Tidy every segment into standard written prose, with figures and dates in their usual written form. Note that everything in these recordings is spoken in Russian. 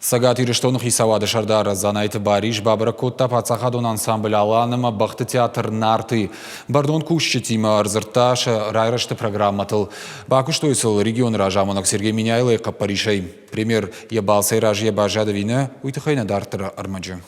Сагат Ириштон хисавады шардар занайты Бариш Бабракотта пацахадон ансамбль аланыма бахты театр нарты. Бардон кушчы тима арзырташ райрашты программатыл. Бакушто исыл регион ражамонок Сергей Миняйлы Капаришей. Премьер ебалсай ражье бажадовина уйтыхайна дартыра армаджы.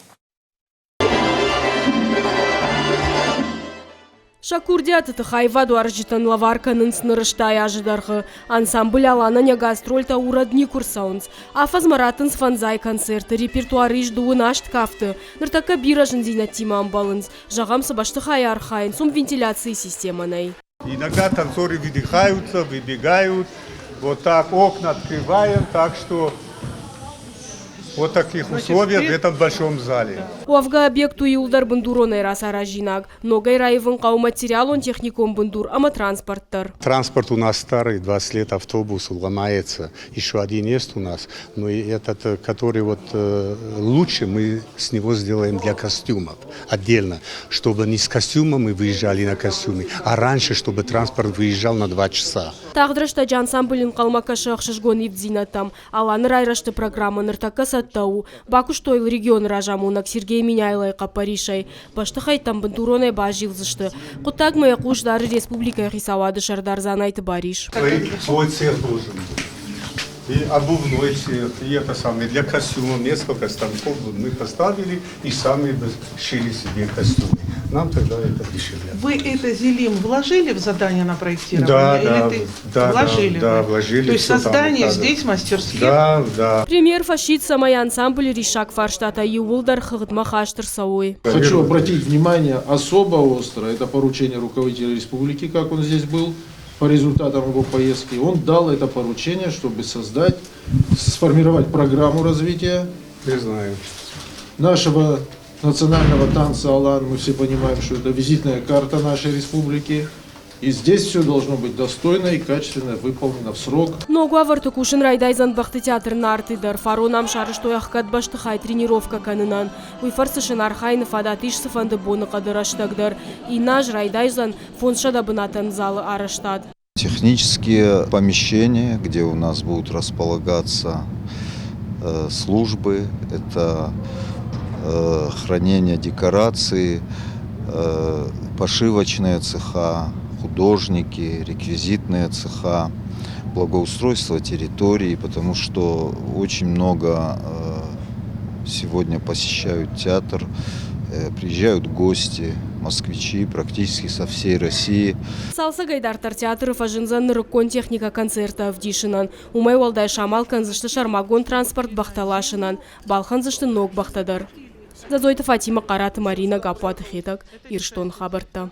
Шакурдят это хайваду аржитан лаварканын снырыштай ажыдарғы. Ансамбль аланыня гастрольта урадни курсаунс. Афазмаратын фанзай концерты, репертуары ждуын ашт кафты. Ныртака биражын зинатима амбалынс. Жағамсы башты хаяр хайын, сум вентиляции системаной. Иногда танцоры выдыхаются, выбегают. Вот так окна открываем, так что вот таких условиях в этом большом зале. Уавга объекту юлдар бандуроной расара жинаг. Ногай раевын қау материал он техником бандур, ама транспорттар. Транспорт у нас старый, 20 лет автобус ломается. Еще один есть у нас, но этот, который вот лучше, мы с него сделаем для костюмов отдельно, чтобы не с костюмом мы выезжали на костюме, а раньше, чтобы транспорт выезжал на 2 часа. Тағдырышта жансамблін қалмакашы ақшышгон евдзинатам. Аланы райрашты программа ныртака саттау. Бакуш тойл регион ражамунак Сергей Миняйлай Капаришай. Башты хайтам бандуроной бажилзышты. Құттагмая қуштары республика хисавады шардар занайты Бариш. Свой цех должен быть. И обувной цех, и это самое, для костюмов несколько станков мы поставили и сами шили себе костюмы. Нам тогда это дешевле. Вы это Зелим вложили в задание на проектирование? Да, или да, вложили? Да, вложили. То есть создание здесь мастерских? Да, да. Премьер фашист самой ансамбль Ришак Фарштата Ювулдар Хагдмахаштар Сауи. Хочу обратить внимание особо остро, это поручение руководителя республики, как он здесь был, по результатам его поездки. Он дал это поручение, чтобы сформировать программу развития нашего национального танца Алан. Мы все понимаем, что это визитная карта нашей республики. И здесь все должно быть достойно и качественно выполнено в срок. Но гуаварты кушин райдайзан бахты театр нартыдар. Фаронам шары, что яхкат башты хай тренировка канынан. Уйфарсышын архайны фадат ишсы фанды боны кадыраштагдар. И наш райдайзан фоншада бынатан залы араштад. Технические помещения, где у нас будут располагаться службы, это хранение декораций, пошивочные цеха, художники, реквизитные цеха, благоустройство территории, потому что очень много сегодня посещают театр, приезжают гости, москвичи практически со всей России. Салса гайдартар театры фажинзан рыккон техника концерта в Дишинан. Умай валдай шамал канзышты шармагон транспорт бахталашинан. Балханзышты ног бахтадар. Зазойта Фатима Карат Марина Гапуаты Хитак, Ирштон Хабарта.